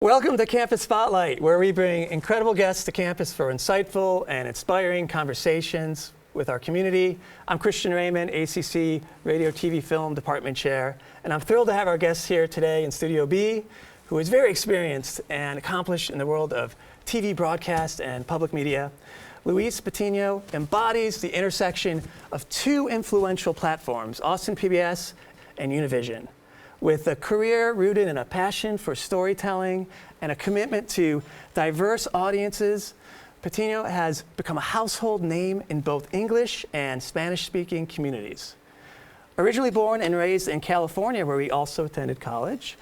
Welcome to Campus Spotlight, where we bring incredible guests to campus for insightful and inspiring conversations with our community. I'm Christian Raymond, ACC Radio TV Film Department Chair, and I'm thrilled to have our guests here today in Studio B, who is very experienced and accomplished in the world of TV broadcast and public media. Luis Patiño embodies the intersection of two influential platforms, Austin PBS and Univision. With a career rooted in a passion for storytelling and a commitment to diverse audiences, Patiño has become a household name in both English and Spanish-speaking communities. Originally born and raised in California, where he also attended college,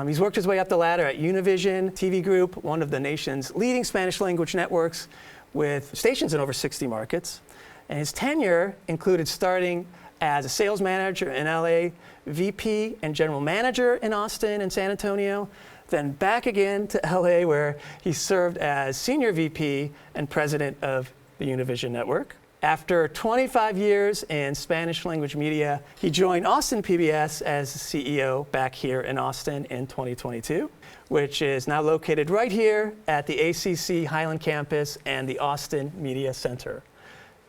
he's worked his way up the ladder at Univision TV Group, one of the nation's leading Spanish-language networks with stations in over 60 markets. And his tenure included starting as a sales manager in LA, VP and general manager in Austin and San Antonio, then back again to LA, where he served as senior VP and president of the Univision network. After 25 years in Spanish language media, he joined Austin PBS as the CEO back here in Austin in 2022, which is now located right here at the ACC Highland campus and the Austin Media Center.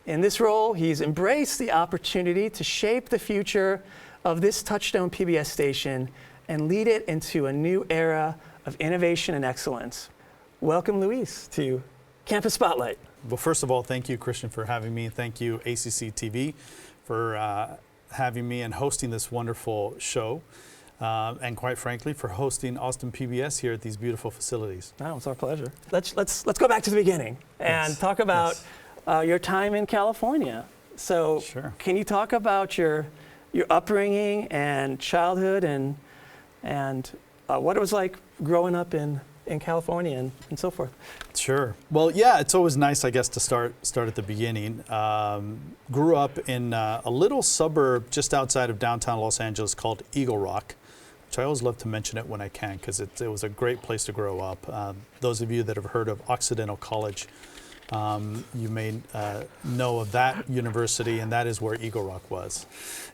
In this role, he's embraced the opportunity to shape the future of this Touchstone PBS station and lead it into a new era of innovation and excellence. Welcome, Luis, to Campus Spotlight. Well, first of all, thank you, Christian, for having me. Thank you, ACCTV, for having me and hosting this wonderful show. And quite frankly, for hosting Austin PBS here at these beautiful facilities. Oh, it's our pleasure. Let's go back to the beginning and talk about your time in California. So Sure. Can you talk about your upbringing and childhood and what it was like growing up in California and so forth? Sure. Well, yeah, it's always nice, I guess, to start at the beginning. Grew up in a little suburb just outside of downtown Los Angeles called Eagle Rock, which I always love to mention it when I can because it was a great place to grow up. Those of you that have heard of Occidental College, you may know of that university, and that is where Eagle Rock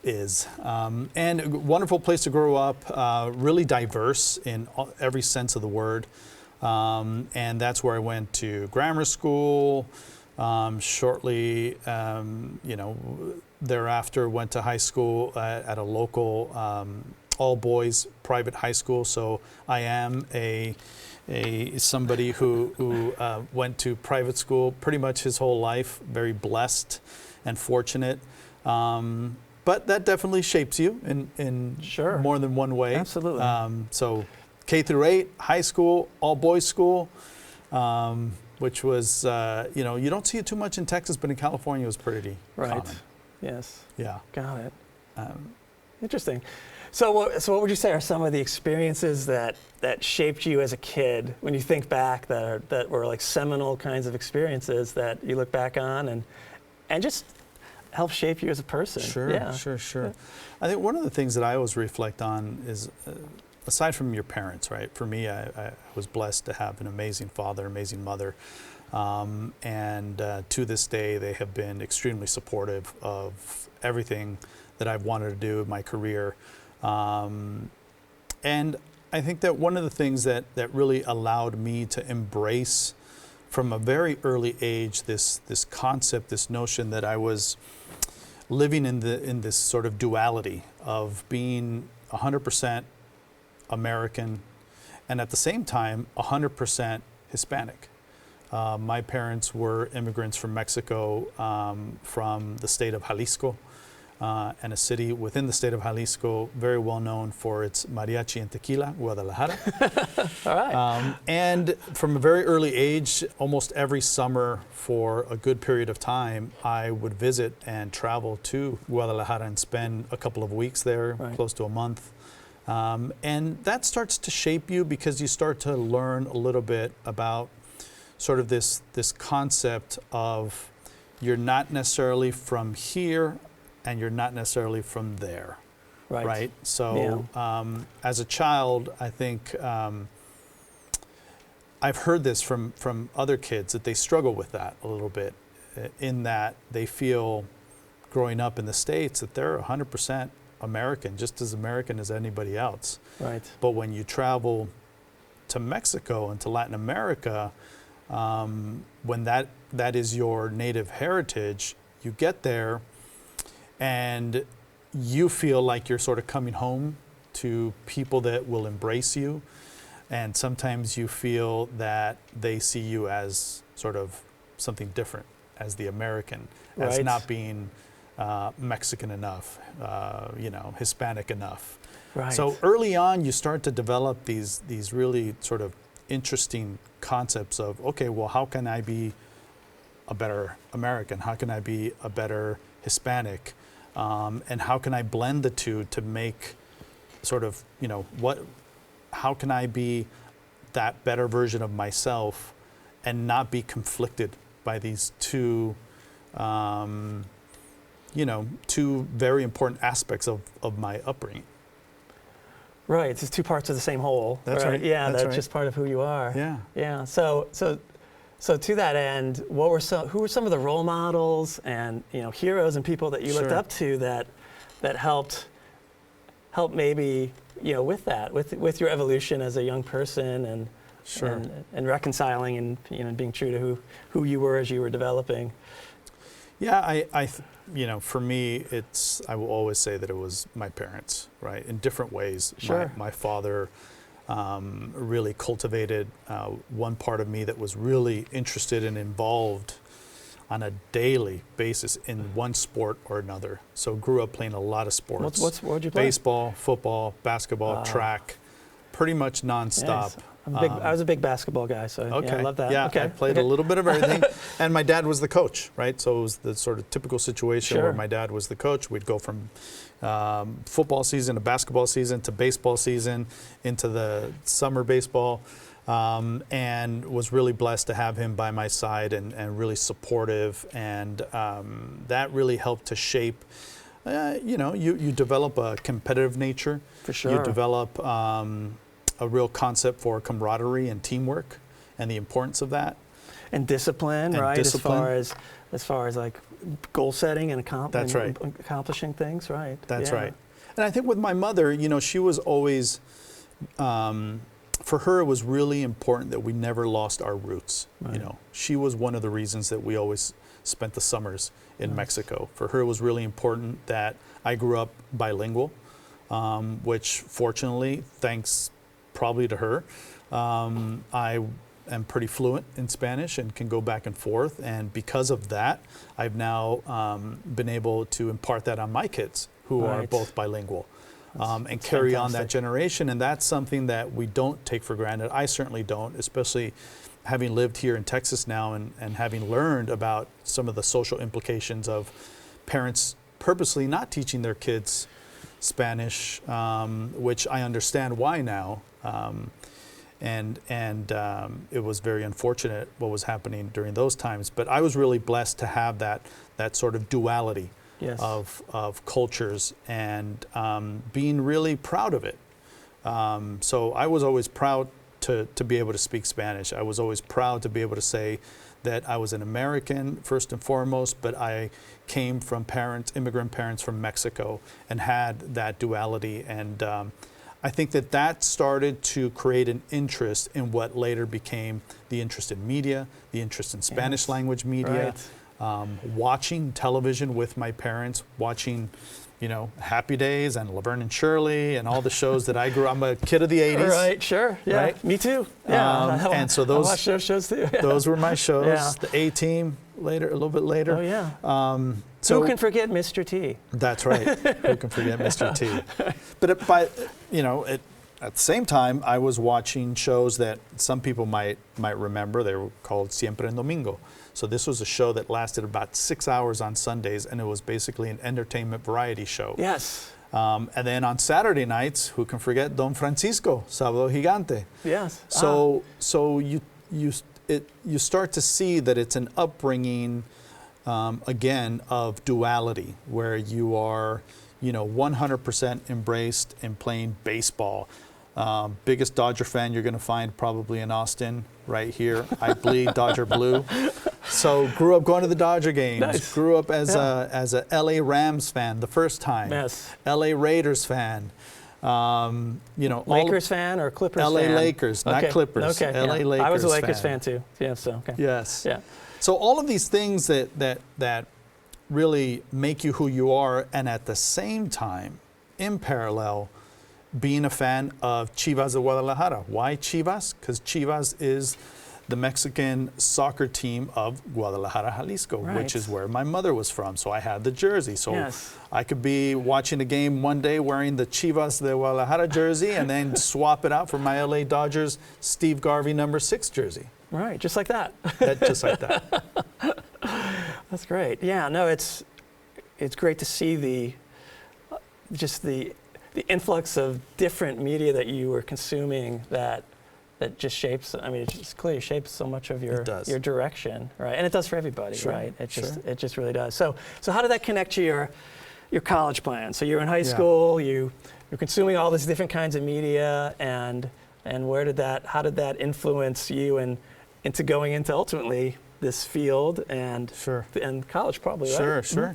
is. And a wonderful place to grow up, really diverse in every sense of the word. And that's where I went to grammar school. Shortly, thereafter went to high school at a local all-boys private high school. So I am somebody who went to private school pretty much his whole life, very blessed and fortunate. But that definitely shapes you in Sure. more than one way. Absolutely. So K through 8, high school, all boys school, which was, you don't see it too much in Texas, but in California it was pretty common. Yes. Yeah. Got it. Interesting. So what would you say are some of the experiences that shaped you as a kid when you think back that were like seminal kinds of experiences that you look back on and just help shape you as a person? Sure, yeah. sure. Yeah. I think one of the things that I always reflect on is, aside from your parents, right? For me, I was blessed to have an amazing father, amazing mother. And to this day, they have been extremely supportive of everything that I've wanted to do in my career. And I think that one of the things that really allowed me to embrace from a very early age this concept, this notion that I was living in this sort of duality of being 100% American and at the same time 100% Hispanic. My parents were immigrants from Mexico, from the state of Jalisco. And a city within the state of Jalisco, very well known for its mariachi and tequila, Guadalajara. All right. And from a very early age, almost every summer for a good period of time, I would visit and travel to Guadalajara and spend a couple of weeks there, Right. close to a month. And that starts to shape you because you start to learn a little bit about sort of this concept of you're not necessarily from here and you're not necessarily from there, right? So as a child, I think I've heard this from other kids that they struggle with that a little bit, in that they feel growing up in the States that they're 100% American, just as American as anybody else. Right. But when you travel to Mexico and to Latin America, when that is your native heritage, you get there and you feel like you're sort of coming home to people that will embrace you. And sometimes you feel that they see you as sort of something different, as the American, as not being Mexican enough, Hispanic enough. Right. So early on, you start to develop these really sort of interesting concepts of, okay, well, how can I be a better American? How can I be a better Hispanic? And how can I blend the two to make sort of, how can I be that better version of myself and not be conflicted by these two, two very important aspecs of my upbringing. Right, it's just two parts of the same whole. That's right. Yeah, that's right. just part of who you are. Yeah. Yeah. So to that end, who were some of the role models and heroes and people that you looked up to that helped maybe with your evolution as a young person and reconciling and being true to who you were as you were developing? Yeah, for me, I will always say that it was my parents, right? In different ways. Sure. My father really cultivated one part of me that was really interested and involved on a daily basis in one sport or another. So grew up playing a lot of sports. What would you play? Baseball, football, basketball, track, pretty much nonstop. Yes. I was a big basketball guy, so okay. I love that. Yeah, okay. I played a little bit of everything. And my dad was the coach, right? So it was the sort of typical situation where my dad was the coach. We'd go from football season to basketball season to baseball season into the summer baseball, and was really blessed to have him by my side and really supportive. And that really helped to shape, you develop a competitive nature. For sure. You develop a real concept for camaraderie and teamwork and the importance of that. And discipline, and right? Discipline. As far as like goal setting and That's right. accomplishing things, right? That's right. And I think with my mother, she was always, for her, it was really important that we never lost our roots. Right. She was one of the reasons that we always spent the summers in Mexico. For her, it was really important that I grew up bilingual, which fortunately, thanks probably to her, I am pretty fluent in Spanish and can go back and forth. And because of that, I've now been able to impart that on my kids who are both bilingual and carry on that generation. And that's something that we don't take for granted. I certainly don't, especially having lived here in Texas now and having learned about some of the social implications of parents purposely not teaching their kids Spanish, which I understand why now. And it was very unfortunate what was happening during those times. But I was really blessed to have that sort of duality of cultures and being really proud of it. So I was always proud to be able to speak Spanish. I was always proud to be able to say that I was an American first and foremost, but I came from immigrant parents from Mexico, and had that duality. And I think that started to create an interest in what later became the interest in media, the interest in Spanish language media, watching television with my parents, watching, Happy Days and Laverne and Shirley and all the shows that I grew up. I'm a kid of the 80s. Right, sure. Yeah, right? Me too. Yeah. And so I watched those shows too. Yeah. Those were my shows. Yeah. The A-Team a little bit later. Oh, yeah. So who can forget Mr. T? That's right. Who can forget Mr. T? But at the same time, I was watching shows that some people might remember. They were called Siempre en Domingo. So this was a show that lasted about 6 hours on Sundays, and it was basically an entertainment variety show. Yes. And then on Saturday nights, who can forget Don Francisco, Sábado Gigante? Yes. So you start to see that it's an upbringing, again, of duality, where you are, 100% embraced in playing baseball. Biggest Dodger fan you're going to find probably in Austin, right here. I bleed Dodger blue. So grew up going to the Dodger games. Nice. Grew up as a LA Rams fan the first time. Yes. LA Raiders fan. You know, Lakers fan or Clippers LA fan? Lakers, not Clippers. Okay. LA Yeah. Lakers. I was a Lakers fan too. Yeah. So okay. Yes. Yeah. So all of these things that really make you who you are, and at the same time, in parallel, being a fan of Chivas de Guadalajara. Why Chivas? Because Chivas is the Mexican soccer team of Guadalajara, Jalisco, Right. which is where my mother was from. So I had the jersey. So Yes. I could be watching a game one day wearing the Chivas de Guadalajara jersey and then swap it out for my LA Dodgers Steve Garvey number 6 jersey. Right. Just like that. Just like that. That's great. Yeah. No, it's great to see the influx of different media that you were consuming that just shapes. I mean, it just clearly shapes so much of your direction, right? And it does for everybody, Sure, right? It sure. just really does. So how did that connect to your college plan? So you're in high school, you're consuming all these different kinds of media, and how did that influence you into going into ultimately this field and college probably, right? Sure.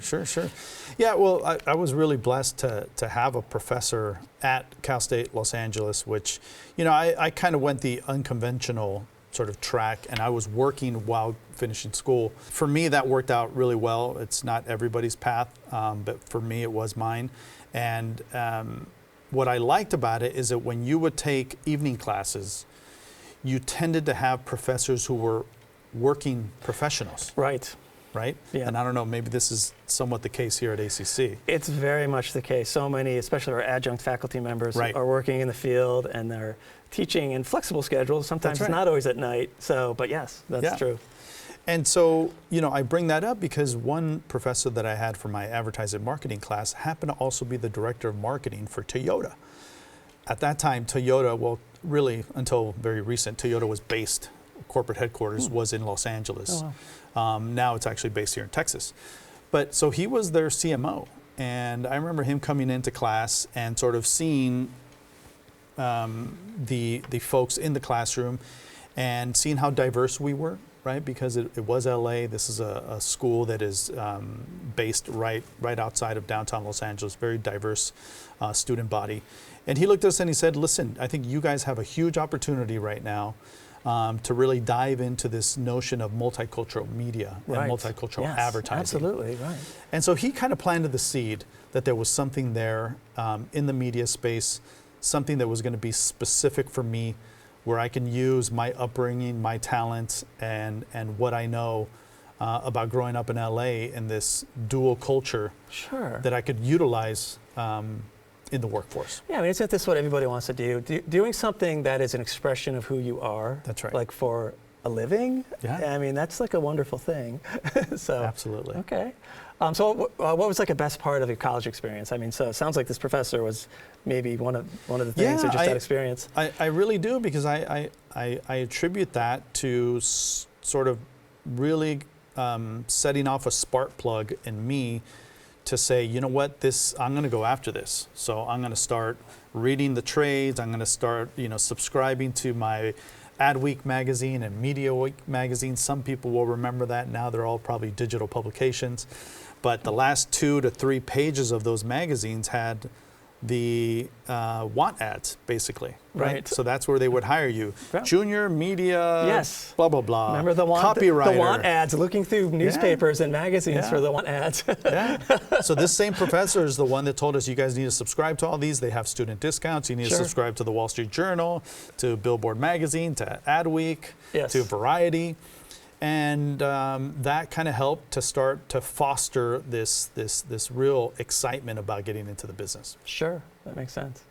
Yeah, well, I was really blessed to have a professor at Cal State Los Angeles, which, you know, I kind of went the unconventional sort of track, and I was working while finishing school. For me, that worked out really well. It's not everybody's path, but for me, it was mine. And what I liked about it is that when you would take evening classes, you tended to have professors who were working professionals. Right. Yeah. And I don't know, maybe this is somewhat the case here at ACC. It's very much the case. So many, especially our adjunct faculty members, are working in the field, and they're teaching in flexible schedules. Sometimes it's not always at night. So, but yes, that's true. And so, you know, I bring that up because one professor that I had for my advertising marketing class happened to also be the director of marketing for Toyota. At that time, Toyota, well, really until very recent, Toyota was based, corporate headquarters was in Los Angeles. Oh, wow. Now it's actually based here in Texas. But so he was their CMO. And I remember him coming into class and sort of seeing the folks in the classroom and seeing how diverse we were, right? Because it was LA. This is a school that is based right outside of downtown Los Angeles, very diverse student body. And he looked at us and he said, listen, I think you guys have a huge opportunity right now to really dive into this notion of multicultural media and multicultural advertising. Absolutely, right. And so he kind of planted the seed that there was something there in the media space, something that was going to be specific for me, where I can use my upbringing, my talents, and what I know about growing up in LA and this dual culture that I could utilize in the workforce. Yeah, I mean, isn't this what everybody wants to do? Doing something that is an expression of who you are. That's right. Like for a living. Yeah. I mean, that's like a wonderful thing. So absolutely. Okay. So what was like a best part of your college experience? I mean, so it sounds like this professor was maybe one of the things, or just that experience. I really do, because I attribute that to sort of really setting off a spark plug in me to say, you know what, I'm going to go after this. So I'm going to start reading the trades. I'm going to start, subscribing to my Adweek magazine and Media Week magazine. Some people will remember that. Now they're all probably digital publications. But the last 2 to 3 pages of those magazines had the want ads, basically. Right. So that's where they would hire you. Yeah. Junior media, blah, blah, blah. Remember the copywriter. The want ads, looking through newspapers and magazines for the want ads. So this same professor is the one that told us, you guys need to subscribe to all these. They have student discounts. You need to subscribe to the Wall Street Journal, to Billboard Magazine, to Adweek, to Variety. And that kind of helped to start to foster this real excitement about getting into the business. Sure, that makes sense.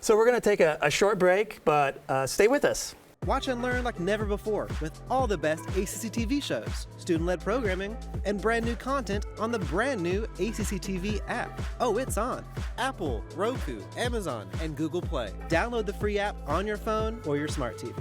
So we're going to take a short break, but stay with us. Watch and learn like never before with all the best ACCTV shows, student-led programming, and brand new content on the brand new ACCTV app. Oh, it's on Apple, Roku, Amazon, and Google Play. Download the free app on your phone or your smart TV.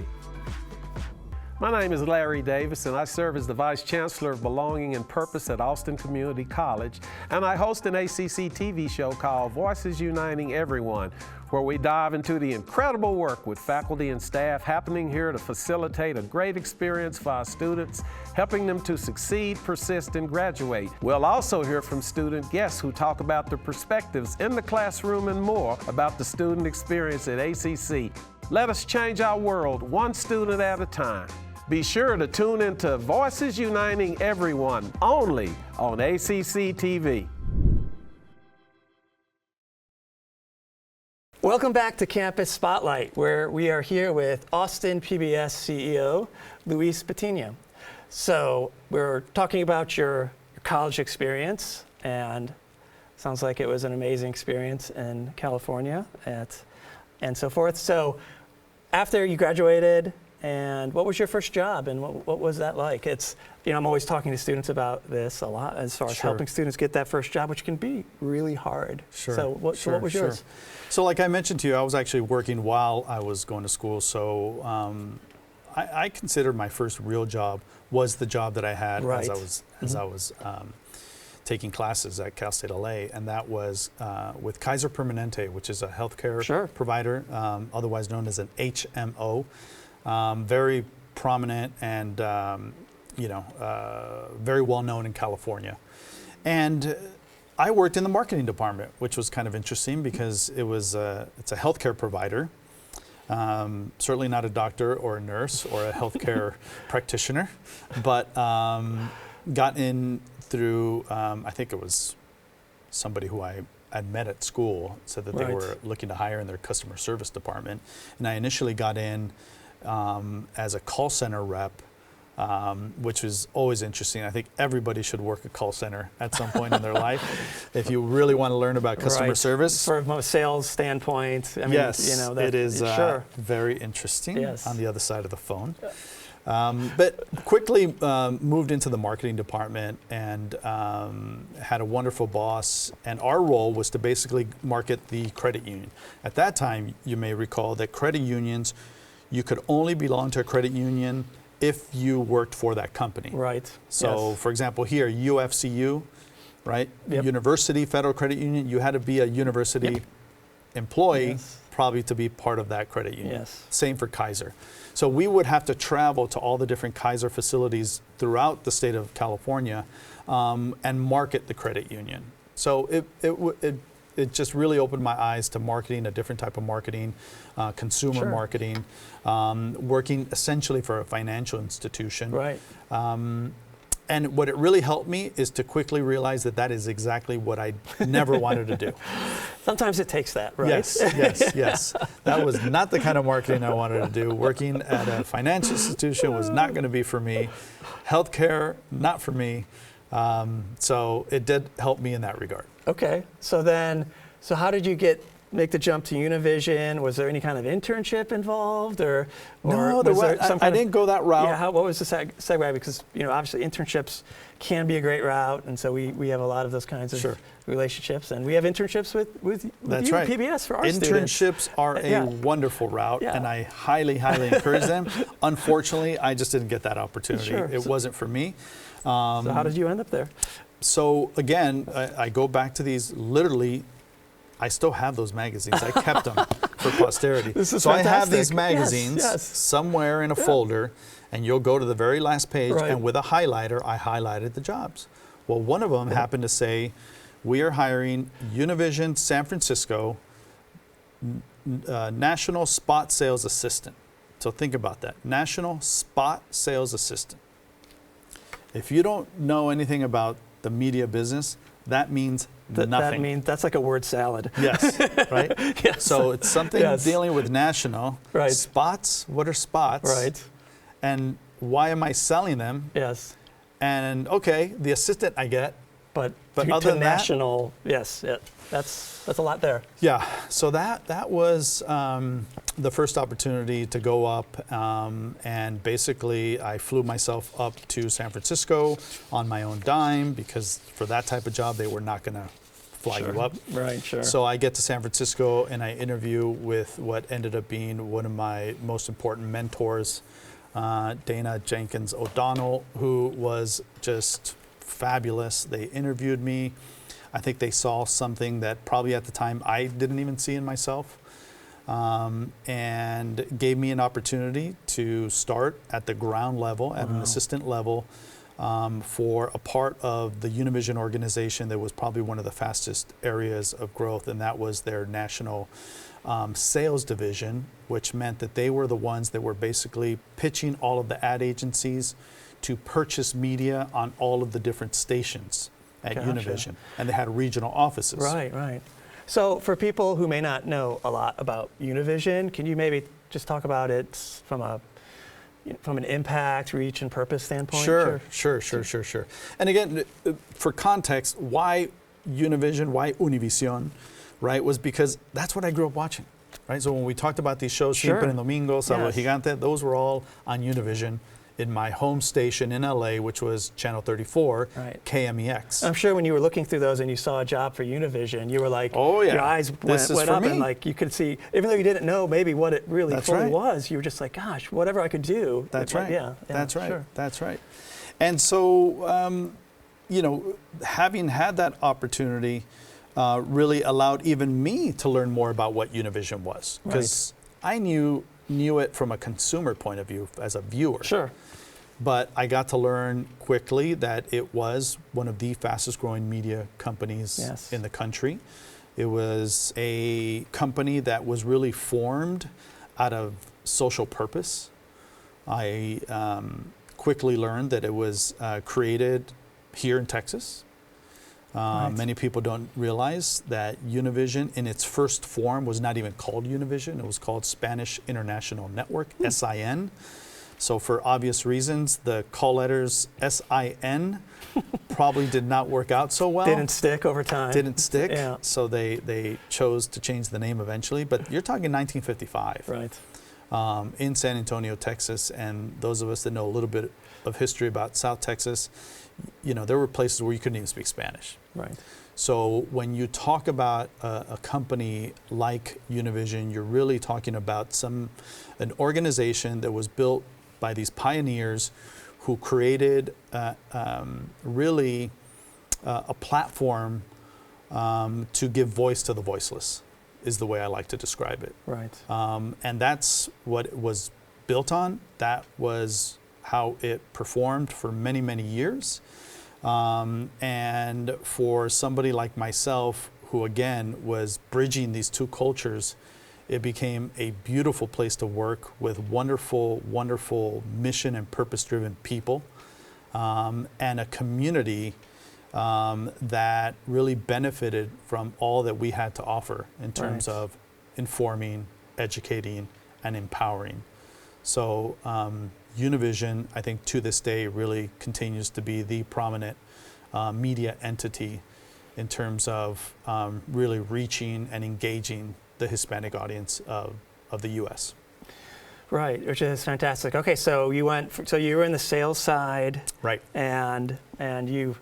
My name is Larry Davis, and I serve as the Vice Chancellor of Belonging and Purpose at Austin Community College, and I host an ACC TV show called Voices Uniting Everyone, where we dive into the incredible work with faculty and staff happening here to facilitate a great experience for our students, helping them to succeed, persist, and graduate. We'll also hear from student guests who talk about their perspectives in the classroom and more about the student experience at ACC. Let us change our world one student at a time. Be sure to tune into Voices Uniting Everyone, only on ACCTV. Welcome back to Campus Spotlight, where we are here with Austin PBS CEO, Luis Patiño. So we're talking about your college experience, and sounds like it was an amazing experience in California and so forth. So after you graduated, and what was your first job, and what was that like? I'm always talking to students about this a lot as far as helping students get that first job, which can be really hard. So what was yours? So like I mentioned to you, I was actually working while I was going to school. So I considered my first real job was the job that I had as I was taking classes at Cal State LA, and that was with Kaiser Permanente, which is a healthcare provider, otherwise known as an HMO. Very prominent and very well known in California. And I worked in the marketing department, which was kind of interesting because it's a healthcare provider. Certainly not a doctor or a nurse or a healthcare practitioner, but got in through, I think it was somebody who I had met at school, said that they were looking to hire in their customer service department. And I initially got in as a call center rep, which was always interesting. I think everybody should work a call center at some point in their life if you really want to learn about customer service. From a sales standpoint, it is very interesting on the other side of the phone. But quickly moved into the marketing department and had a wonderful boss. And our role was to basically market the credit union. At that time, you may recall that credit unions, you could only belong to a credit union if you worked for that company. Right. So, for example, here, UFCU, right? University Federal Credit Union, you had to be a university employee probably to be part of that credit union. Same for Kaiser. So we would have to travel to all the different Kaiser facilities throughout the state of California and market the credit union. So it just really opened my eyes to marketing, a different type of marketing, consumer marketing, working essentially for a financial institution. Right. And what it really helped me is to quickly realize that that is exactly what I never wanted to do. Sometimes it takes that, right? Yes. That was not the kind of marketing I wanted to do. Working at a financial institution was not going to be for me. Healthcare, not for me. So it did help me in that regard. Okay. So how did you make the jump to Univision? Was there any kind of internship involved, or no? I didn't go that route. Yeah. What was the segue? Because obviously internships can be a great route, and so we have a lot of those kinds of relationships, and we have internships with That's you right. PBS for our students. Internships are a wonderful route, and I highly, highly encourage them. Unfortunately, I just didn't get that opportunity. It wasn't for me. So how did you end up there? So again, I go back to these literally. I still have those magazines. I kept them for posterity. This is so fantastic. I have these magazines somewhere in a folder, and you'll go to the very last page, and with a highlighter, I highlighted the jobs. Well, one of them happened to say, we are hiring Univision San Francisco National Spot Sales Assistant. So think about that, National Spot Sales Assistant. If you don't know anything about the media business, that means nothing. That means that's like a word salad. Yes, right? Yes. So it's something dealing with national. Right. Spots, what are spots? Right. And why am I selling them? Yes. And okay, the assistant I get. But other than national, that's a lot there. Yeah, so that was the first opportunity to go up, and basically I flew myself up to San Francisco on my own dime, because for that type of job they were not going to fly you up. Right, sure. So I get to San Francisco and I interview with what ended up being one of my most important mentors, Dana Jenkins O'Donnell, who was just fabulous. They interviewed me. I think they saw something that probably at the time I didn't even see in myself. and gave me an opportunity to start at the ground level, at an assistant level, for a part of the Univision organization that was probably one of the fastest areas of growth, and that was their national sales division, which meant that they were the ones that were basically pitching all of the ad agencies to purchase media on all of the different stations at Univision, and they had regional offices. Right, right. So for people who may not know a lot about Univision, can you maybe just talk about it from an impact, reach, and purpose standpoint? Sure. And again, for context, why Univision, why Univision, right, was because that's what I grew up watching, right? So when we talked about these shows, Siempre en Domingo, Sábado Gigante, those were all on Univision in my home station in LA, which was Channel 34, KMEX. I'm sure when you were looking through those and you saw a job for Univision, you were like, oh yeah, your eyes went up, and like you could see, even though you didn't know maybe what it really fully was, you were just like, gosh, whatever I could do. That's right. Yeah, that's right. Sure. That's right. And so, you know, having had that opportunity really allowed even me to learn more about what Univision was, because I knew it from a consumer point of view as a viewer. Sure. But I got to learn quickly that it was one of the fastest growing media companies in the country. It was a company that was really formed out of social purpose. I quickly learned that it was created here in Texas. Many people don't realize that Univision in its first form was not even called Univision. It was called Spanish International Network, SIN. So for obvious reasons, the call letters SIN probably did not work out so well. Didn't stick over time. Didn't stick. Yeah. So they chose to change the name eventually. But you're talking 1955. Right. In San Antonio, Texas. And those of us that know a little bit of history about South Texas, you know, there were places where you couldn't even speak Spanish. Right. So when you talk about a company like Univision, you're really talking about an organization that was built by these pioneers who created really a platform to give voice to the voiceless, is the way I like to describe it. Right. And that's what it was built on. That was how it performed for many, many years. And for somebody like myself, who again was bridging these two cultures, it became a beautiful place to work with wonderful, wonderful mission and purpose-driven people, and a community that really benefited from all that we had to offer in terms of informing, educating, and empowering. So Univision, I think to this day, really continues to be the prominent media entity in terms of really reaching and engaging the Hispanic audience of the U.S. Right, which is fantastic. Okay, so you were in the sales side, right? And you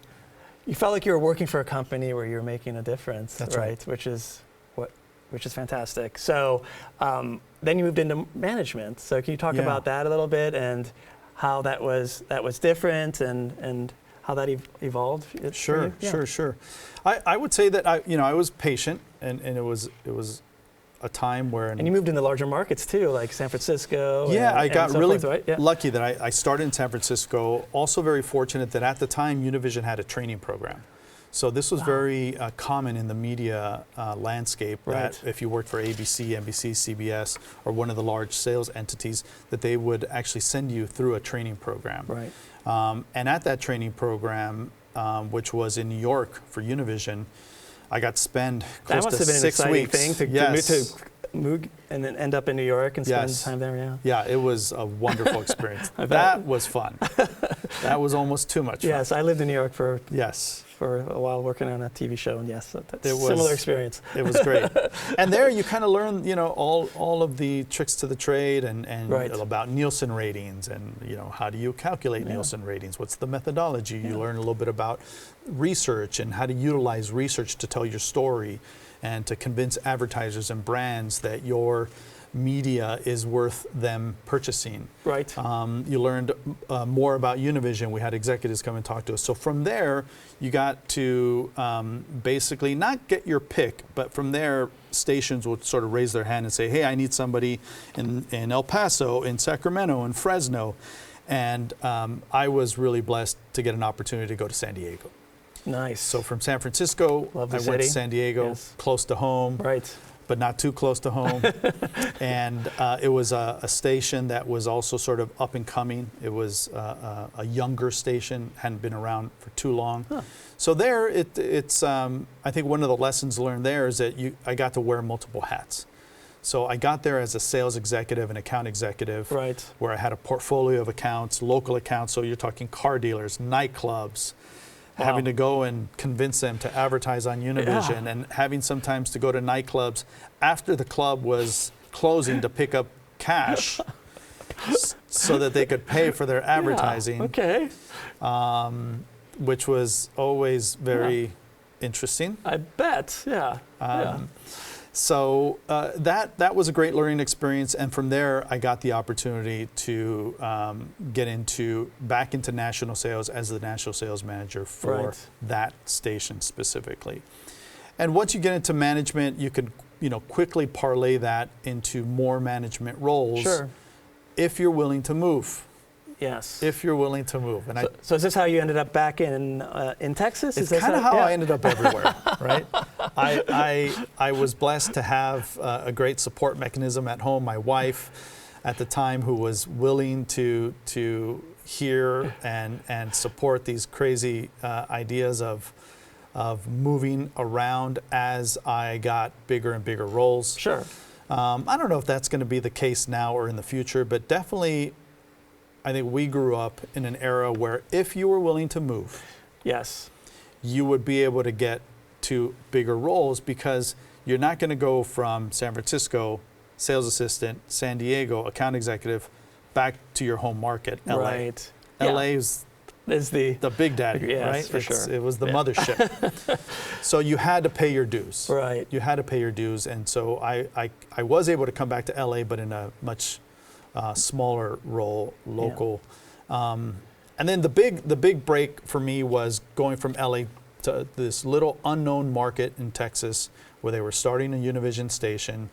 felt like you were working for a company where you were making a difference. That's right. Which is fantastic. So then you moved into management. So can you talk about that a little bit and how that was different and how that evolved? Sure. I would say that I was patient, and it was a time where... And you moved in the larger markets too, like San Francisco. Yeah, I got really right? lucky that I started in San Francisco. Also very fortunate that at the time Univision had a training program. So this was very common in the media landscape, that if you worked for ABC, NBC, CBS, or one of the large sales entities, that they would actually send you through a training program. Right. And at that training program, which was in New York for Univision, I got to spend close to 6 weeks. That must have been an exciting thing to move and then end up in New York and spend time there. Yeah, it was a wonderful experience. That was fun. That was almost too much fun. Yes, I lived in New York for a while working on a TV show, and that's a similar experience. It was great. And there you kind of learn, all of the tricks to the trade and about Nielsen ratings and, how do you calculate Nielsen ratings? What's the methodology? You learn a little bit about research and how to utilize research to tell your story and to convince advertisers and brands that your media is worth them purchasing. Right. You learned more about Univision. We had executives come and talk to us. So from there, you got to basically not get your pick, but from there stations would sort of raise their hand and say, hey, I need somebody in El Paso, in Sacramento, in Fresno. And I was really blessed to get an opportunity to go to San Diego. Nice. So from San Francisco, I Lovely went city. to San Diego, Yes. close to home, Right. but not too close to home. And it was a station that was also sort of up and coming. It was a younger station, hadn't been around for too long. Huh. So there, it's I think one of the lessons learned there is that I got to wear multiple hats. So I got there as a sales executive and account executive, Right. where I had a portfolio of accounts, local accounts. So you're talking car dealers, nightclubs, Wow. having to go and convince them to advertise on Univision, Yeah. and having sometimes to go to nightclubs after the club was closing to pick up cash so that they could pay for their advertising, Yeah. Okay. which was always very interesting. I bet. Yeah. Yeah. So that was a great learning experience, and from there I got the opportunity to get back into national sales as the national sales manager for Right. that station specifically. And once you get into management, you could quickly parlay that into more management roles Sure. if you're willing to move. Yes. If you're willing to move, and So is this how you ended up back in Texas? it's Is this kind of how yeah. I ended up everywhere, right? I was blessed to have a great support mechanism at home. My wife, at the time, who was willing to hear and support these crazy ideas of moving around as I got bigger and bigger roles. Sure. I don't know if that's going to be the case now or in the future, but definitely, I think we grew up in an era where if you were willing to move, Yes. you would be able to get to bigger roles, because you're not going to go from San Francisco, sales assistant, San Diego, account executive, back to your home market, LA. Right. LA is Is the big daddy, Yes, right? for sure. It was the Yeah. mothership. So you had to pay your dues. Right. You had to pay your dues. And so I was able to come back to LA, but in a much smaller role, local. And then the big break for me was going from LA to this little unknown market in Texas, where they were starting a Univision station,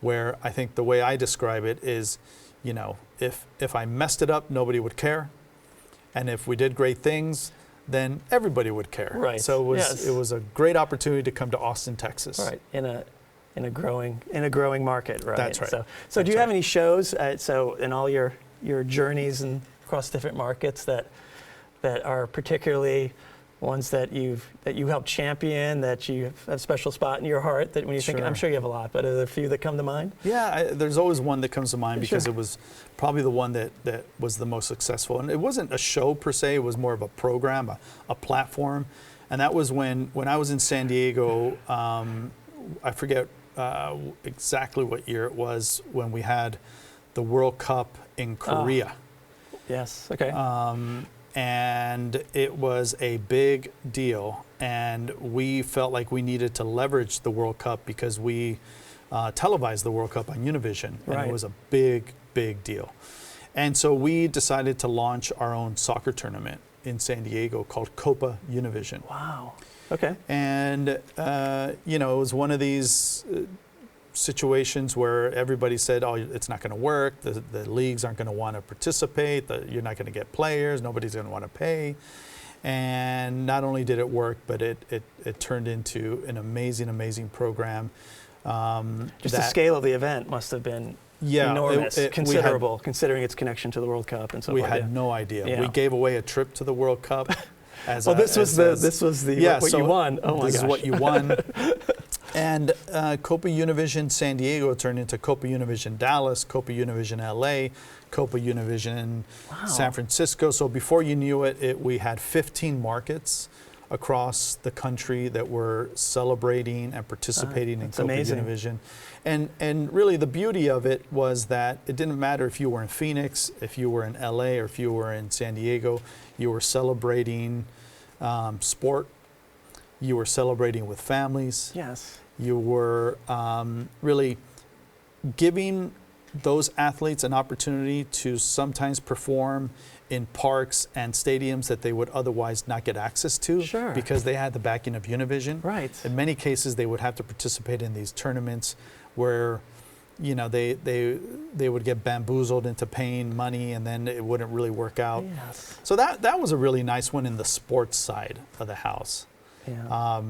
where I think the way I describe it is, if I messed it up, nobody would care. And if we did great things, then everybody would care. Right. So Yes. it was a great opportunity to come to Austin, Texas. right in a growing market, right? That's right. So That's do you have right. any shows? So in all your journeys and across different markets that are particularly ones that you helped champion, that you have a special spot in your heart, that when you think, Sure. I'm sure you have a lot, but are there a few that come to mind? Yeah, there's always one that comes to mind, because Sure. it was probably the one that was the most successful. And it wasn't a show per se, it was more of a program, a platform. And that was when I was in San Diego, I forget exactly what year it was, when we had the World Cup in Korea. Yes. Okay. And it was a big deal, and we felt like we needed to leverage the World Cup, because we televised the World Cup on Univision, and Right. it was a big deal. And so we decided to launch our own soccer tournament in San Diego called Copa Univision. Wow. Okay. And it was one of these situations where everybody said, oh, it's not going to work, the leagues aren't going to want to participate, you're not going to get players, nobody's going to want to pay. And not only did it work, but it turned into an amazing program. Just the scale of the event must have been enormous, considerable, considering its connection to the World Cup and so we forth. had no idea. Yeah. We gave away a trip to the World Cup. This was what you won. Oh my gosh. This is what you won. And Copa Univision San Diego turned into Copa Univision Dallas, Copa Univision LA, Copa Univision San Francisco. So before you knew it, we had 15 markets across the country that were celebrating and participating in Copa amazing. Univision. And really the beauty of it was that it didn't matter if you were in Phoenix, if you were in LA, or if you were in San Diego, you were celebrating sport. You were celebrating with families. Yes. You were really giving those athletes an opportunity to sometimes perform in parks and stadiums that they would otherwise not get access to Sure. because they had the backing of Univision. Right. In many cases, they would have to participate in these tournaments where, you know, they would get bamboozled into paying money and then it wouldn't really work out. Yes. So that was a really nice one in the sports side of the house. Yeah.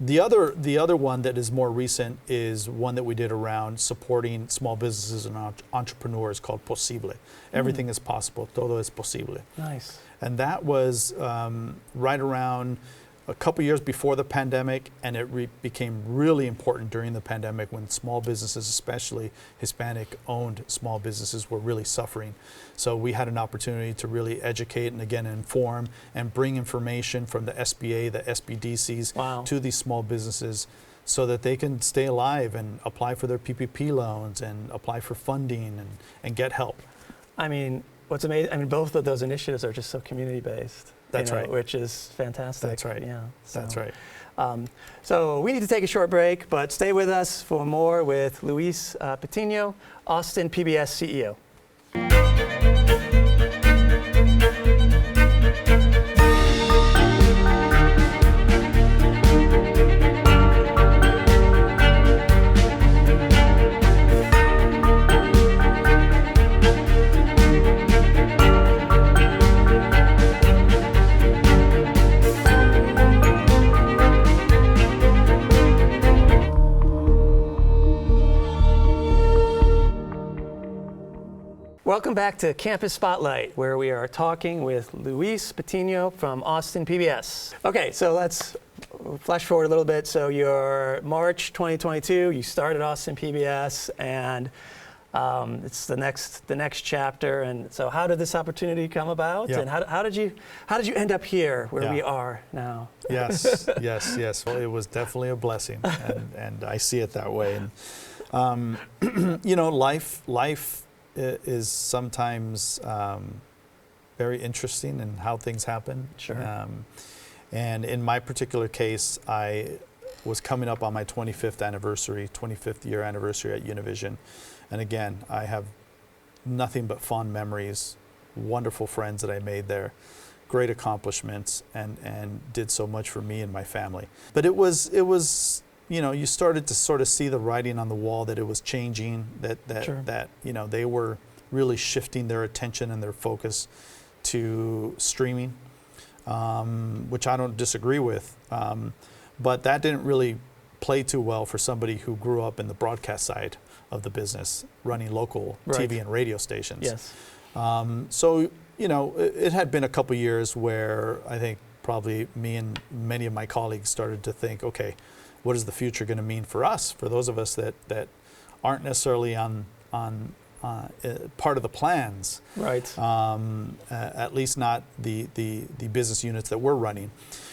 The other one that is more recent is one that we did around supporting small businesses and entrepreneurs called Posible. Everything is possible. Todo es posible. Nice. And that was right around a couple years before the pandemic, and it became really important during the pandemic when small businesses, especially Hispanic-owned small businesses, were really suffering. So we had an opportunity to really educate and again inform and bring information from the SBA, the SBDCs Wow. to these small businesses so that they can stay alive and apply for their PPP loans and apply for funding and get help. I mean, what's amazing, I mean, both of those initiatives are just so community-based. That's right. Which is fantastic. That's right. Yeah. That's right. So we need to take a short break, but stay with us for more with Luis Patiño, Austin PBS CEO. Welcome back to Campus Spotlight, where we are talking with Luis Patiño from Austin PBS. Okay, so let's flash forward a little bit. So you're March 2022, you started Austin PBS, and it's the next chapter. And so how did this opportunity come about? Yeah. And how did you end up here where Yeah. we are now? Yes, yes. Well, it was definitely a blessing, and I see it that way. And you know, life is sometimes very interesting in how things happen. Sure. And in my particular case, I was coming up on my 25th year anniversary at Univision. And again, I have nothing but fond memories, wonderful friends that I made there, great accomplishments, and did so much for me and my family. But it was you know, you started to sort of see the writing on the wall that it was changing, Sure. that you know, they were really shifting their attention and their focus to streaming, which I don't disagree with. But that didn't really play too well for somebody who grew up in the broadcast side of the business, running local Right. TV and radio stations. Yes. So, you know, it had been a couple years where I think probably me and many of my colleagues started to think, okay, what is the future going to mean for us, for those of us that aren't necessarily on part of the plans, Right. at least not the business units that we're running.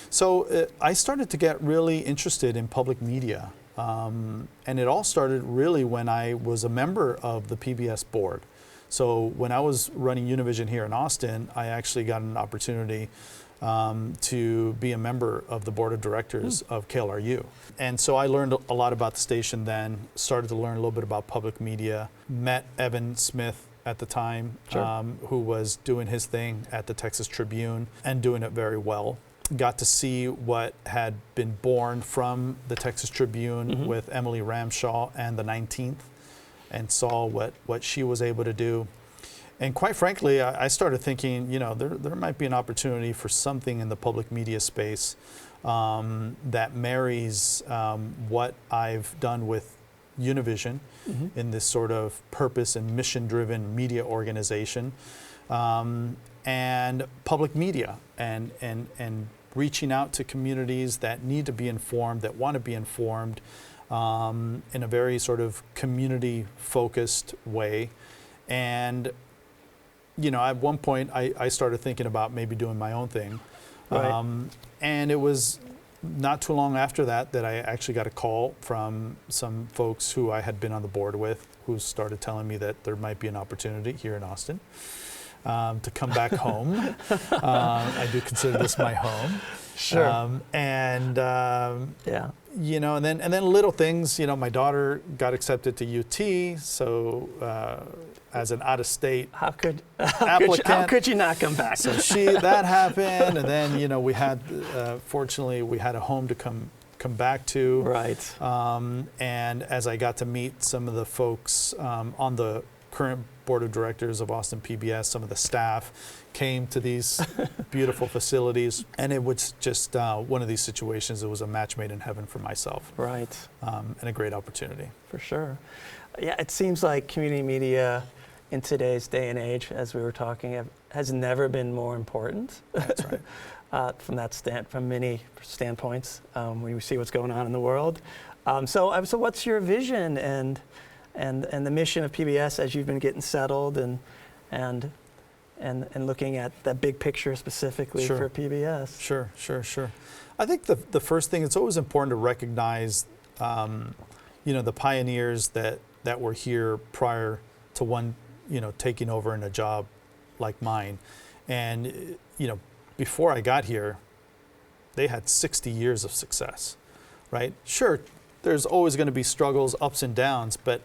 So I started to get really interested in public media. And it all started really when I was a member of the PBS board. So when I was running Univision here in Austin, I actually got an opportunity to be a member of the board of directors of KLRU. And so I learned a lot about the station then, started to learn a little bit about public media, met Evan Smith at the time, Sure. who was doing his thing at the Texas Tribune and doing it very well. Got to see what had been born from the Texas Tribune with Emily Ramshaw and the 19th, and saw what she was able to do. And quite frankly, I started thinking, you know, there might be an opportunity for something in the public media space that marries what I've done with Univision in this sort of purpose and mission-driven media organization, and public media, and reaching out to communities that need to be informed, that want to be informed in a very sort of community-focused way. And you know, at one point I started thinking about maybe doing my own thing. Right. And it was not too long after that I actually got a call from some folks who I had been on the board with, who started telling me that there might be an opportunity here in Austin to come back home. I do consider this my home. Sure. And Yeah. and then little things. My daughter got accepted to UT, so as an out-of-state applicant, how could you not come back? So that happened, and then we had fortunately we had a home to come back to. Right. And as I got to meet some of the folks on the current board of directors of Austin PBS, some of the staff came to these beautiful facilities, and it was just one of these situations. It was a match made in heaven for myself. Right. And a great opportunity. For sure. Yeah, it seems like community media in today's day and age, as we were talking, has never been more important. That's right. From many standpoints, when we see what's going on in the world. So what's your vision and the mission of PBS as you've been getting settled and looking at that big picture specifically for PBS? Sure. I think the first thing, it's always important to recognize, the pioneers that were here prior to one, taking over in a job like mine. And, before I got here, they had 60 years of success, right? Sure, there's always going to be struggles, ups and downs, but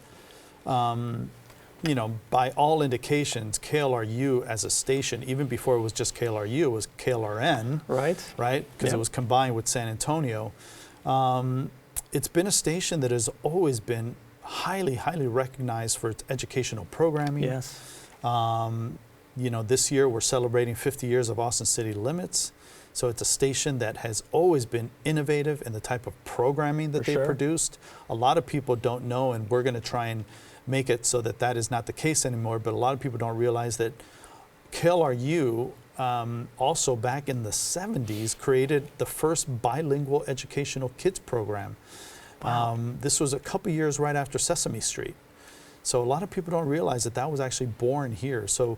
by all indications, KLRU as a station, even before it was just KLRU, it was KLRN, right? Because it was combined with San Antonio. It's been a station that has always been highly, highly recognized for its educational programming. Yes. This year we're celebrating 50 years of Austin City Limits. So it's a station that has always been innovative in the type of programming that they produced. A lot of people don't know, and we're going to try and make it so that is not the case anymore, but a lot of people don't realize that KLRU also back in the 70s created the first bilingual educational kids program. Wow. This was a couple years right after Sesame Street. So a lot of people don't realize that was actually born here. So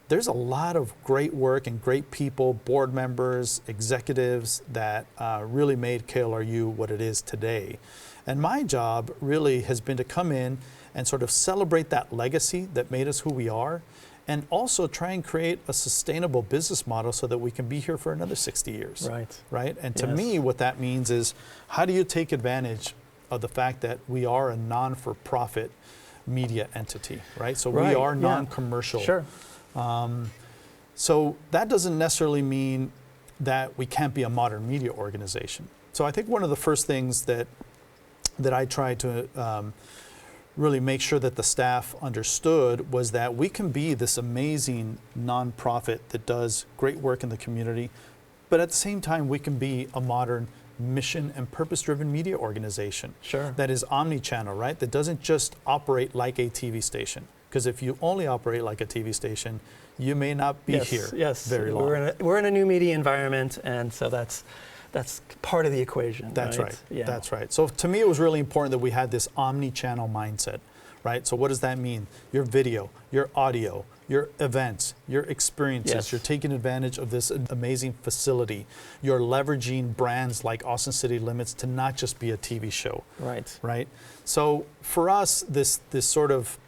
there's a lot of great work and great people, board members, executives that really made KLRU what it is today. And my job really has been to come in and sort of celebrate that legacy that made us who we are, and also try and create a sustainable business model so that we can be here for another 60 years. Right? And to me, what that means is, how do you take advantage of the fact that we are a non-for-profit media entity, right? So we are non-commercial. Sure. So that doesn't necessarily mean that we can't be a modern media organization. So I think one of the first things that I tried to really make sure that the staff understood was that we can be this amazing nonprofit that does great work in the community, but at the same time we can be a modern mission and purpose-driven media organization that is omni-channel, right? That doesn't just operate like a TV station. Because if you only operate like a TV station, you may not be here very long. We're in a new media environment, and so that's part of the equation. That's right. That's right. So to me, it was really important that we had this omni-channel mindset, right? So what does that mean? Your video, your audio, your events, your experiences. You're taking advantage of this amazing facility. You're leveraging brands like Austin City Limits to not just be a TV show. Right. So for us, this sort of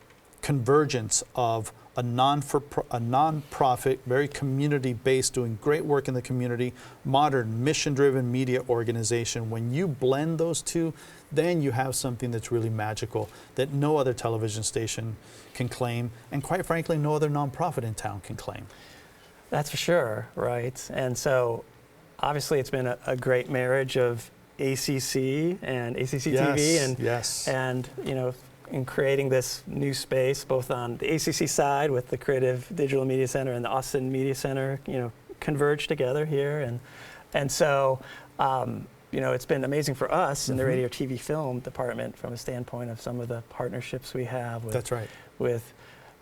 convergence of a non-profit, very community-based, doing great work in the community, modern, mission-driven media organization. When you blend those two, then you have something that's really magical that no other television station can claim, and quite frankly, no other nonprofit in town can claim. That's for sure, right? And so, obviously, it's been a great marriage of ACC and ACCTV, and in creating this new space, both on the ACC side with the Creative Digital Media Center and the Austin Media Center, converge together here, and so it's been amazing for us in the radio, TV, film department from a standpoint of some of the partnerships we have with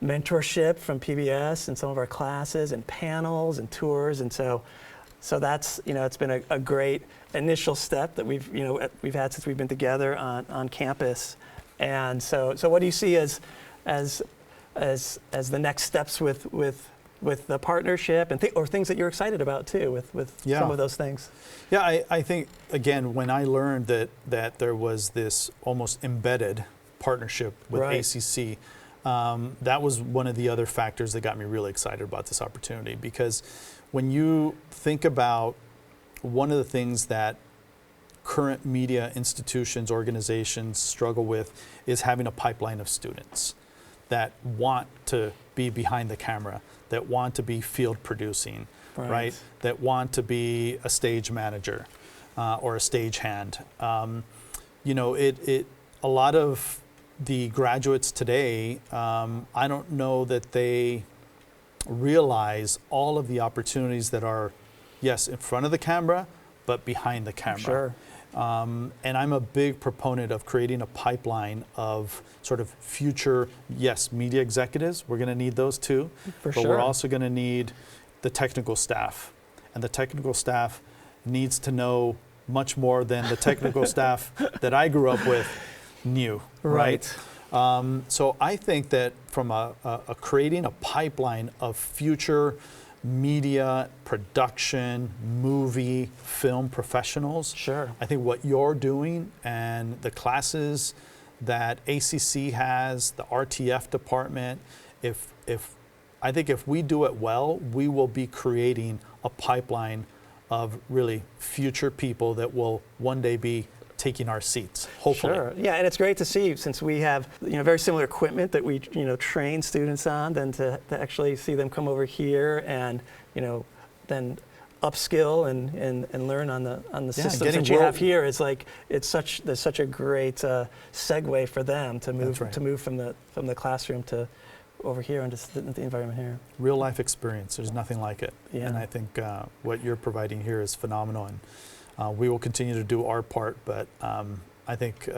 mentorship from PBS and some of our classes and panels and tours, and so that's it's been a great initial step that we've had since we've been together on campus. And so what do you see as the next steps with the partnership or things that you're excited about too with some of those things? Yeah, I think again, when I learned that there was this almost embedded partnership with ACC, that was one of the other factors that got me really excited about this opportunity, because when you think about one of the things that current media institutions, organizations struggle with is having a pipeline of students that want to be behind the camera, that want to be field producing, right? That want to be a stage manager or a stagehand. You know, a lot of the graduates today, I don't know that they realize all of the opportunities that are, yes, in front of the camera, but behind the camera. Sure. And I'm a big proponent of creating a pipeline of sort of future, yes, media executives. We're going to need those too. For but sure. we're also going to need the technical staff. And the technical staff needs to know much more than the technical staff that I grew up with knew. Right. So I think that from creating a pipeline of future media, production, movie, film professionals. Sure. I think what you're doing and the classes that ACC has, the RTF department, I think if we do it well, we will be creating a pipeline of really future people that will one day be taking our seats, hopefully. Sure. Yeah, and it's great to see, since we have very similar equipment that we train students on, then to actually see them come over here and then upskill and learn on the systems that you have here. Is like there's such a great segue for them to move from the classroom to over here into the environment here. Real life experience. There's nothing like it. Yeah. And I think what you're providing here is phenomenal. And we will continue to do our part, but I think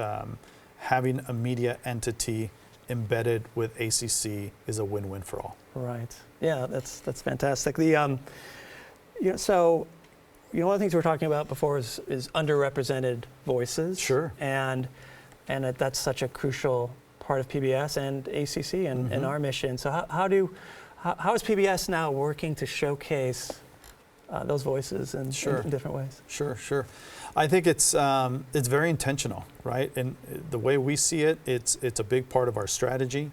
having a media entity embedded with ACC is a win-win for all. Right. Yeah, that's fantastic. So one of the things we were talking about before is underrepresented voices. Sure. And that's such a crucial part of PBS and ACC and our mission. So how is PBS now working to showcase those voices in different ways? Sure. I think it's very intentional, right? And the way we see it, it's a big part of our strategy.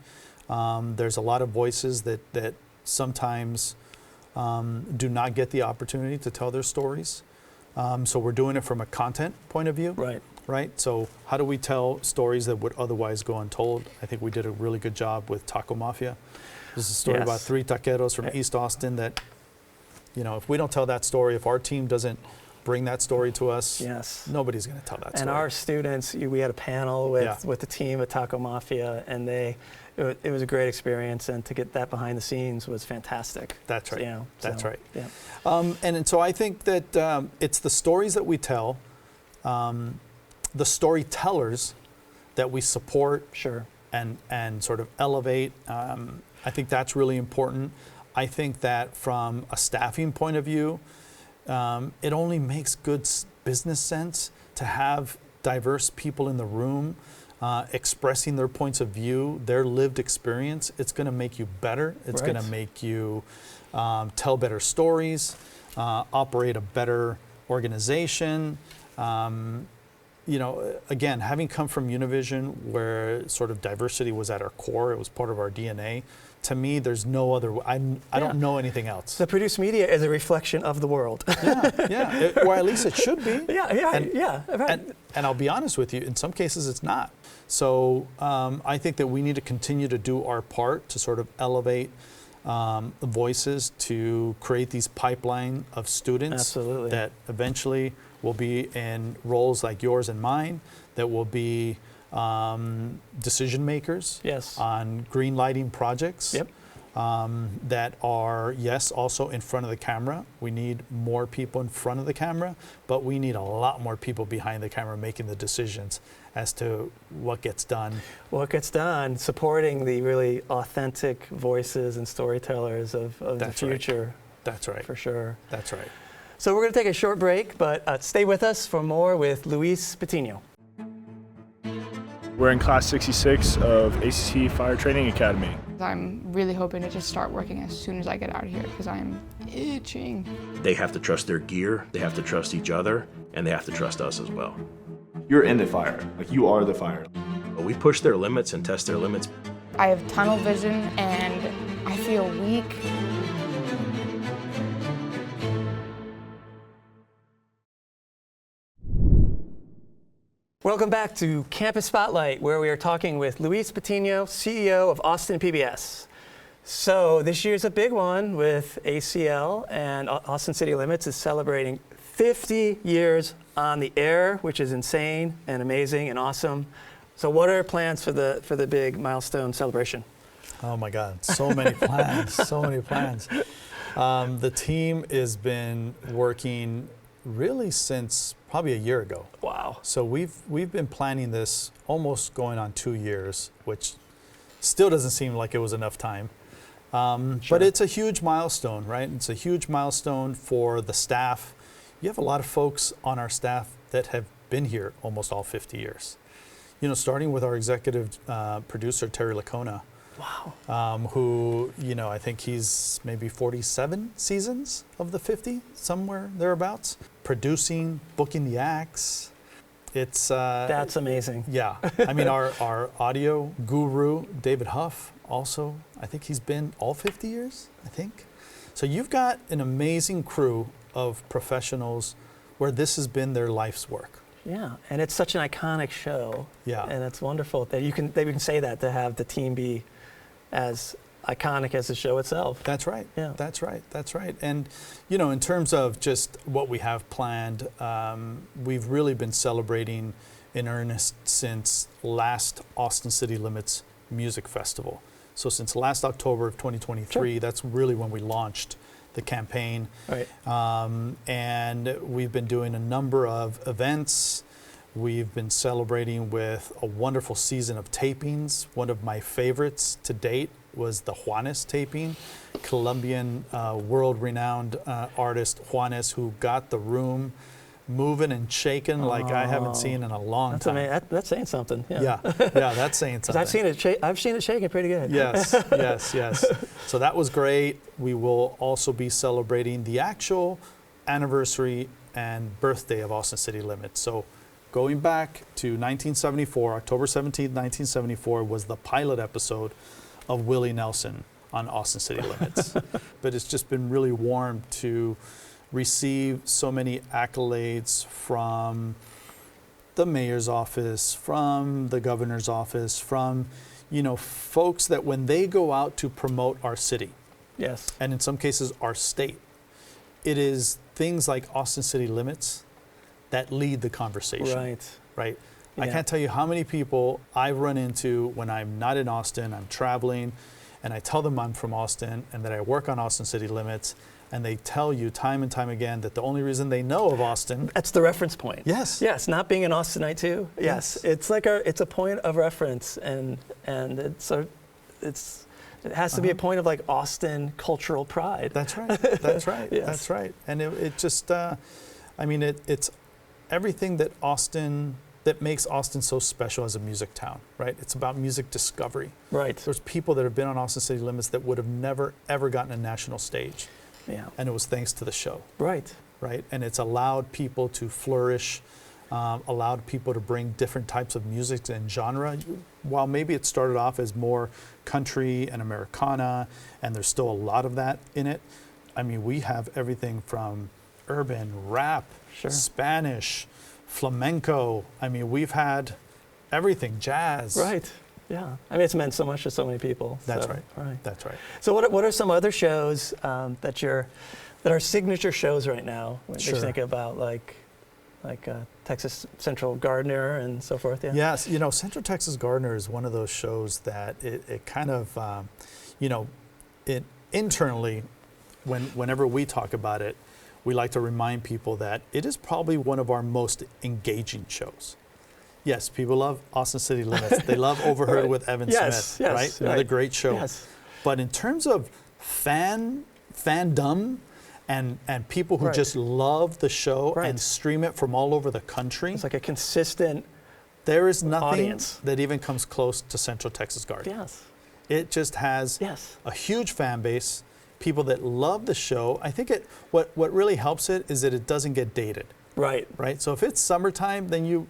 There's a lot of voices that sometimes do not get the opportunity to tell their stories. So we're doing it from a content point of view. Right. So how do we tell stories that would otherwise go untold? I think we did a really good job with Taco Mafia. This is a story about 3 taqueros from East Austin that, if we don't tell that story, if our team doesn't bring that story to us, nobody's going to tell that story. And our students, we had a panel with the team at Taco Mafia, and it was a great experience, and to get that behind the scenes was fantastic. That's right. That's right. Yeah. And so I think that it's the stories that we tell, the storytellers that we support and sort of elevate. I think that's really important. I think that from a staffing point of view, it only makes good business sense to have diverse people in the room expressing their points of view, their lived experience. It's going to make you better. It's going to make you tell better stories, operate a better organization. Again, having come from Univision, where sort of diversity was at our core, it was part of our DNA. To me, there's no other. I don't know anything else. The produced media is a reflection of the world. Or at least it should be. And I'll be honest with you, in some cases it's not. So I think that we need to continue to do our part to sort of elevate voices, to create these pipeline of students that eventually will be in roles like yours and mine, that will be decision makers on green lighting projects that are, also in front of the camera. We need more people in front of the camera, but we need a lot more people behind the camera making the decisions as to what gets done. What gets done, supporting the really authentic voices and storytellers of the future. That's right. For sure. That's right. So we're going to take a short break, but stay with us for more with Luis Patiño. We're in class 66 of ACC Fire Training Academy. I'm really hoping to just start working as soon as I get out of here because I'm itching. They have to trust their gear, they have to trust each other, and they have to trust us as well. You're in the fire, like you are the fire. But we push their limits and test their limits. I have tunnel vision and I feel weak. Welcome back to Campus Spotlight, where we are talking with Luis Patiño, CEO of Austin PBS. So this year's a big one with ACL, and Austin City Limits is celebrating 50 years on the air, which is insane and amazing and awesome. So what are plans for the big milestone celebration? Oh my God, so many plans, so many plans. The team has been working really since probably a year ago. Wow. So we've been planning this almost going on 2 years, which still doesn't seem like it was enough time. But it's a huge milestone, right? It's a huge milestone for the staff. You have a lot of folks on our staff that have been here almost all 50 years. You know, starting with our executive producer, Terry Lacona. Wow. Who, you know, I think he's maybe 47 seasons of the 50, somewhere thereabouts. Producing, booking the acts. It's That's amazing. Yeah. I mean, our audio guru, David Huff, also, I think he's been all 50 years, I think. So you've got an amazing crew of professionals where this has been their life's work. Yeah, and it's such an iconic show. Yeah. And it's wonderful that we can say that, to have the team be as iconic as the show itself. That's right. Yeah. That's right. That's right. And, you know, in terms of just what we have planned, we've really been celebrating in earnest since last Austin City Limits Music Festival. So since last October of 2023, Sure. that's really when we launched the campaign. Right. And we've been doing a number of events. We've been celebrating with a wonderful season of tapings. One of my favorites to date was the Juanes taping. Colombian world-renowned artist Juanes, who got the room moving and shaking like I haven't seen in a long time. That's saying something. Yeah, that's saying something. I've seen it shaking pretty good. Yes, yes. So that was great. We will also be celebrating the actual anniversary and birthday of Austin City Limits. So going back to 1974, October 17th, 1974 was the pilot episode of Willie Nelson on Austin City Limits. But it's just been really warm to receive so many accolades from the mayor's office, from the governor's office, from, you know, folks that when they go out to promote our city, Yes. and in some cases our state, it is things like Austin City Limits that lead the conversation. Right. Right. I Yeah. can't tell you how many people I've run into when I'm not in Austin, I'm traveling, and I tell them I'm from Austin and that I work on Austin City Limits, and they tell you time and time again that the only reason they know of Austin. That's the reference point. Yes. Yes, not being an Austinite too. Yes. It's like it's a point of reference, and it has to be a point of like Austin cultural pride. That's right. That's right. Yes. That's right. And it just, it's everything that makes Austin so special as a music town, right? It's about music discovery. Right. There's people that have been on Austin City Limits that would have never, ever gotten a national stage. Yeah. And it was thanks to the show, Right. right? And it's allowed people to flourish, allowed people to bring different types of music and genre. While maybe it started off as more country and Americana, and there's still a lot of that in it, I mean, we have everything from urban, rap, Sure. Spanish, flamenco. I mean, we've had everything, jazz. Right. Yeah. I mean, it's meant so much to so many people. That's so, right. Right. That's right. So what are some other shows that are signature shows right now? When Sure. you think about like Texas Central Gardener and so forth. Yeah. Yes, you know, Central Texas Gardener is one of those shows that it kind of, it internally, whenever we talk about it, we like to remind people that it is probably one of our most engaging shows. Yes, people love Austin City Limits. They love Overheard Right. with Evan Yes, Smith, yes, right? Another right. great show. Yes. But in terms of fandom and people who Right. just love the show Right. and stream it from all over the country, It's like a consistent. there is nothing audience. that even comes close to Central Texas Garden. Yes. It just has Yes. a huge fan base, people that love the show. I think what really helps it is that it doesn't get dated, Right. right? So if it's summertime, then you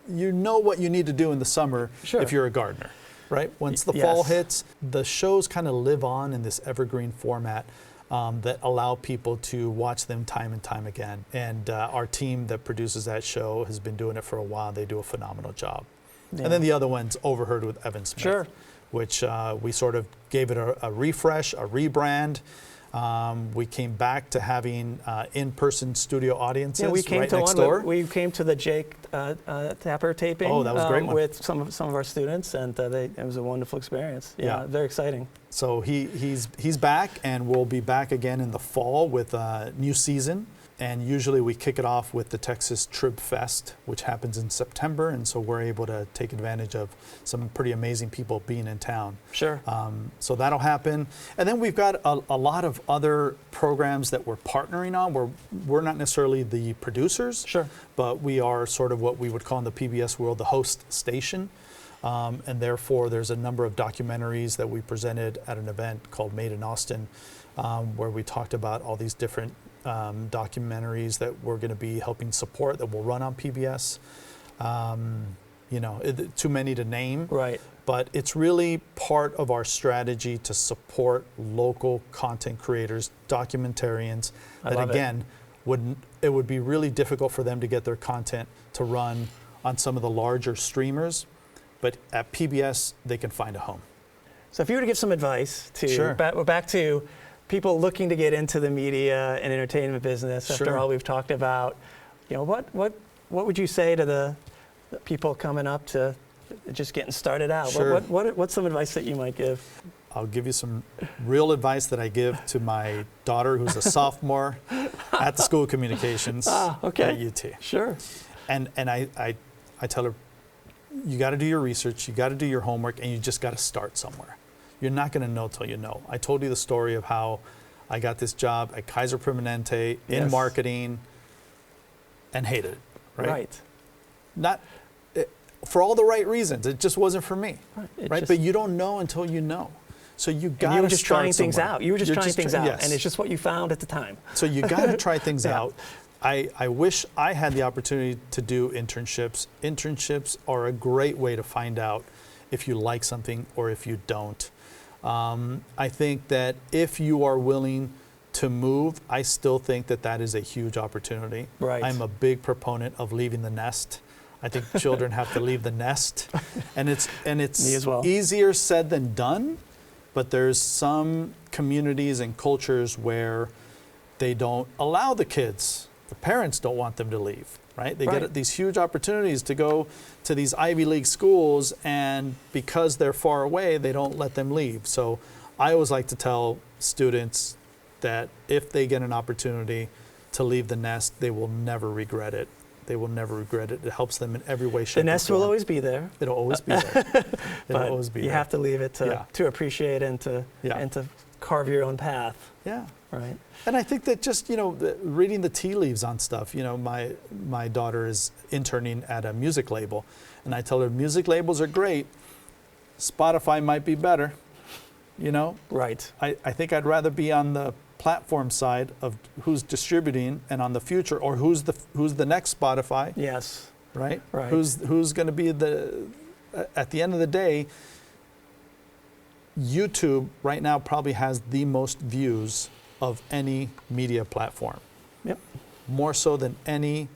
know what you need to do in the summer Sure. if you're a gardener, right? Once the Yes. fall hits, the shows kind of live on in this evergreen format. that allow people to watch them time and time again. And our team that produces that show has been doing it for a while. They do a phenomenal job. Yeah. And then the other one's Overheard with Evan Smith, Sure. which we sort of gave it a refresh, a rebrand. We came back to having in-person studio audiences We came right to next one. door. We came to the Jake Tapper taping. Oh, that was a great one. With some of our students, and it was a wonderful experience. Yeah, very exciting. So he's back, and we'll be back again in the fall with a new season. And usually we kick it off with the Texas Trib Fest, which happens in September, and so we're able to take advantage of some pretty amazing people being in town. Sure. So that'll happen. And then we've got a lot of other programs that we're partnering on. We're not necessarily the producers, Sure. but we are sort of what we would call in the PBS world the host station. And therefore, there's a number of documentaries that we presented at an event called Made in Austin, where we talked about all these different documentaries that we're going to be helping support that will run on PBS. Too many to name. Right. But it's really part of our strategy to support local content creators, documentarians, that again, it would be really difficult for them to get their content to run on some of the larger streamers, but at PBS, they can find a home. So if you were to give some advice to, Sure. we're back to people looking to get into the media and entertainment business, after Sure. all we've talked about, what would you say to the people coming up to just getting started out? Sure. What's some advice that you might give? I'll give you some real advice that I give to my daughter, who's a sophomore at the School of Communications okay. at UT. Sure. And I tell her, you got to do your research, you got to do your homework, and you just got to start somewhere. You're not going to know till you know. I told you the story of how I got this job at Kaiser Permanente in Yes. marketing and hated it, right? Right. For all the right reasons. It just wasn't for me, It right? just- But you don't know until you know. So you got to You were just trying things somewhere. out. You were just You're trying things out, yes. and it's just what you found at the time. So you got to try things Yeah. out. I wish I had the opportunity to do internships. Internships are a great way to find out if you like something or if you don't. I think that if you are willing to move, I still think that is a huge opportunity. Right. I'm a big proponent of leaving the nest. I think children have to leave the nest, and it's Me as well. easier said than done. But there's some communities and cultures where they don't allow the kids. The parents don't want them to leave, right? They Right. get these huge opportunities to go to these Ivy League schools, and because they're far away, they don't let them leave. So I always like to tell students that if they get an opportunity to leave the nest, they will never regret it. They will never regret it. It helps them in every way, shape, The nest or will form. always be there. It'll always be there. It'll But always be you there. have to leave it Yeah. to appreciate and to carve your own path, Yeah. right? And I think that just, reading the tea leaves on stuff, my daughter is interning at a music label, and I tell her music labels are great. Spotify might be better, Right. I think I'd rather be on the platform side of who's distributing and on the future, or who's the next Spotify, Yes. right? Right. Who's going to be at the end of the day, YouTube right now probably has the most views of any media platform. Yep. More so than any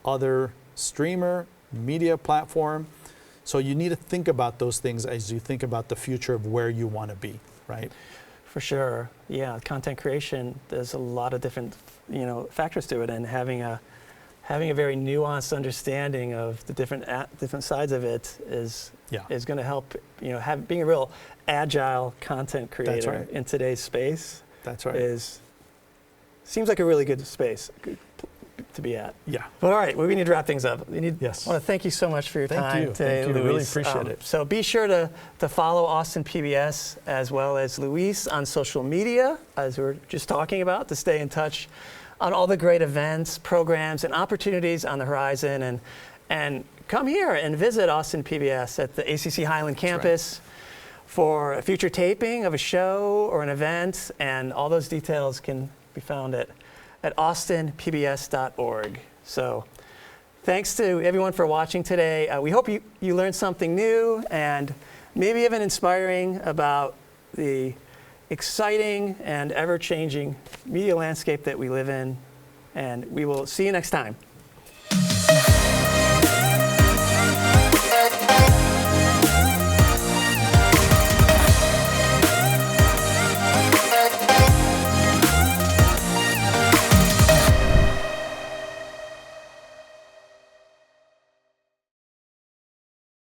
other streamer, media platform. So you need to think about those things as you think about the future of where you want to be, right? For sure. Yeah. Content creation, there's a lot of different, factors to it, and having a very nuanced understanding of the different sides of it is going to help, being a real agile content creator right. in today's space. That's right. Seems like a really good space to be at. Yeah. But all right, we need to wrap things up. Yes. I want to thank you so much for your Thank time you. today, Thank you. Luis. Really appreciate it. So be sure to follow Austin PBS as well as Luis on social media, as we were just talking about, to stay in touch on all the great events, programs, and opportunities on the horizon. And come here and visit Austin PBS at the ACC Highland campus for a future taping of a show or an event, and all those details can be found at austinpbs.org. So thanks to everyone for watching today. We hope you learned something new and maybe even inspiring about the exciting and ever-changing media landscape that we live in. And we will see you next time.